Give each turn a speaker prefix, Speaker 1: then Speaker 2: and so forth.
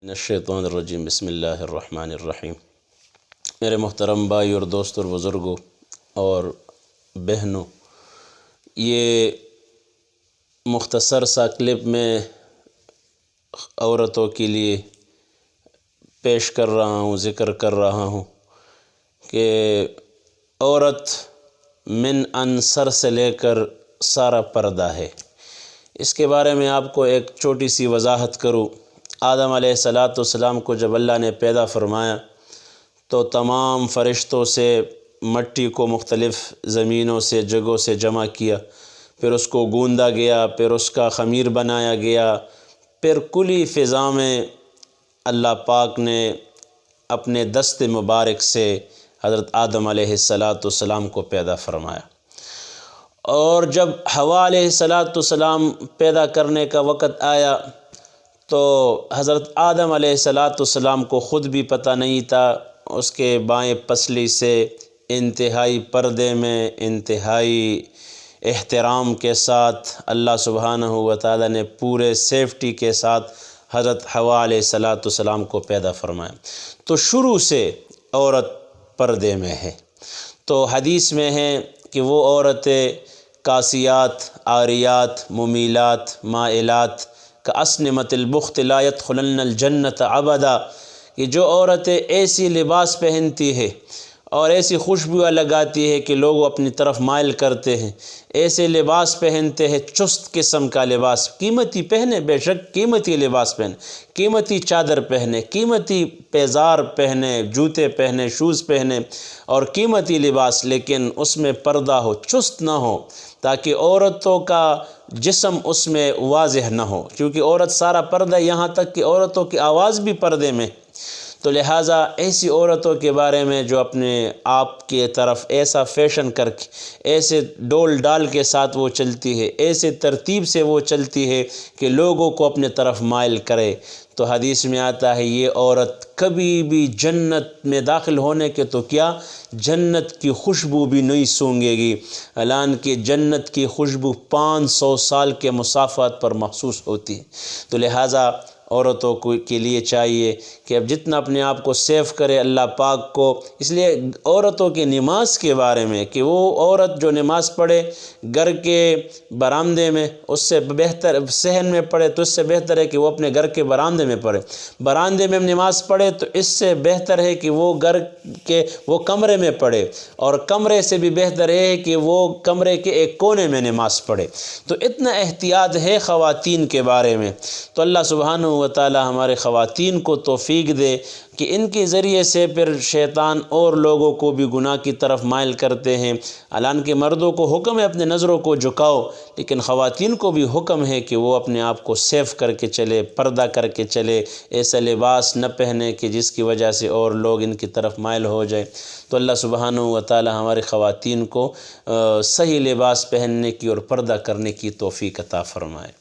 Speaker 1: من الشیطان الرجیم بسم اللہ الرحمن الرحیم۔ میرے محترم بھائی اور دوست اور بزرگوں اور بہنوں، یہ مختصر سا کلپ میں عورتوں کے لیے پیش کر رہا ہوں، ذکر کر رہا ہوں کہ عورت من ان سر سے لے کر سارا پردہ ہے۔ اس کے بارے میں آپ کو ایک چھوٹی سی وضاحت کروں۔ آدم علیہ السلام کو جب اللہ نے پیدا فرمایا تو تمام فرشتوں سے مٹی کو مختلف زمینوں سے جگہوں سے جمع کیا، پھر اس کو گوندا گیا، پھر اس کا خمیر بنایا گیا، پھر کلی فضا میں اللہ پاک نے اپنے دست مبارک سے حضرت آدم علیہ السلام کو پیدا فرمایا۔ اور جب حوا علیہ السلام پیدا کرنے کا وقت آیا تو حضرت آدم علیہ السلام کو خود بھی پتہ نہیں تھا، اس کے بائیں پسلی سے انتہائی پردے میں، انتہائی احترام کے ساتھ اللہ سبحانہ و تعالی نے پورے سیفٹی کے ساتھ حضرت حوا علیہ السلام کو پیدا فرمایا۔ تو شروع سے عورت پردے میں ہے۔ تو حدیث میں ہے کہ وہ عورتیں کاسیات، عاریات، ممیلات، مائلات کأسنمۃ البخت لا يدخلن الجنۃ ابدا، کہ جو عورتیں ایسی لباس پہنتی ہے اور ایسی خوشبویاں لگاتی ہے کہ لوگ اپنی طرف مائل کرتے ہیں، ایسے لباس پہنتے ہیں، چست قسم کا لباس، قیمتی پہنے، بے شک قیمتی لباس پہنے، قیمتی چادر پہنے، قیمتی پیزار پہنے، جوتے پہنے، شوز پہنے اور قیمتی لباس، لیکن اس میں پردہ ہو، چست نہ ہو، تاکہ عورتوں کا جسم اس میں واضح نہ ہو، کیونکہ عورت سارا پردہ، یہاں تک کہ عورتوں کی آواز بھی پردے میں۔ تو لہٰذا ایسی عورتوں کے بارے میں جو اپنے آپ کی طرف ایسا فیشن کر کے، ایسے ڈول ڈال کے ساتھ وہ چلتی ہے، ایسے ترتیب سے وہ چلتی ہے کہ لوگوں کو اپنے طرف مائل کرے، تو حدیث میں آتا ہے یہ عورت کبھی بھی جنت میں داخل ہونے کے تو کیا، جنت کی خوشبو بھی نہیں سونگھے گی، حالانکہ جنت کی خوشبو 500 سال کے مسافات پر محسوس ہوتی ہے۔ تو لہٰذا عورتوں کے لیے چاہیے کہ اب جتنا اپنے آپ کو سیف کرے اللہ پاک کو، اس لیے عورتوں کی نماز کے بارے میں کہ وہ عورت جو نماز پڑھے گھر کے برآمدے میں، اس سے بہتر صحن میں پڑھے تو اس سے بہتر ہے کہ وہ اپنے گھر کے برآمدے میں پڑھے، برآمدے میں نماز پڑھے تو اس سے بہتر ہے کہ وہ گھر کے وہ کمرے میں پڑھے، اور کمرے سے بھی بہتر ہے کہ وہ کمرے کے ایک کونے میں نماز پڑھے۔ تو اتنا احتیاط ہے خواتین کے بارے میں۔ تو اللہ سبحانہ و تعالی ہمارے خواتین کو توفیق دے کہ ان کے ذریعے سے پھر شیطان اور لوگوں کو بھی گناہ کی طرف مائل کرتے ہیں۔ حالانکہ مردوں کو حکم ہے اپنے نظروں کو جھکاؤ، لیکن خواتین کو بھی حکم ہے کہ وہ اپنے آپ کو سیف کر کے چلے، پردہ کر کے چلے، ایسا لباس نہ پہنے کہ جس کی وجہ سے اور لوگ ان کی طرف مائل ہو جائے۔ تو اللہ سبحانہ و تعالی ہمارے خواتین کو صحیح لباس پہننے کی اور پردہ کرنے کی توفیق عطا فرمائے۔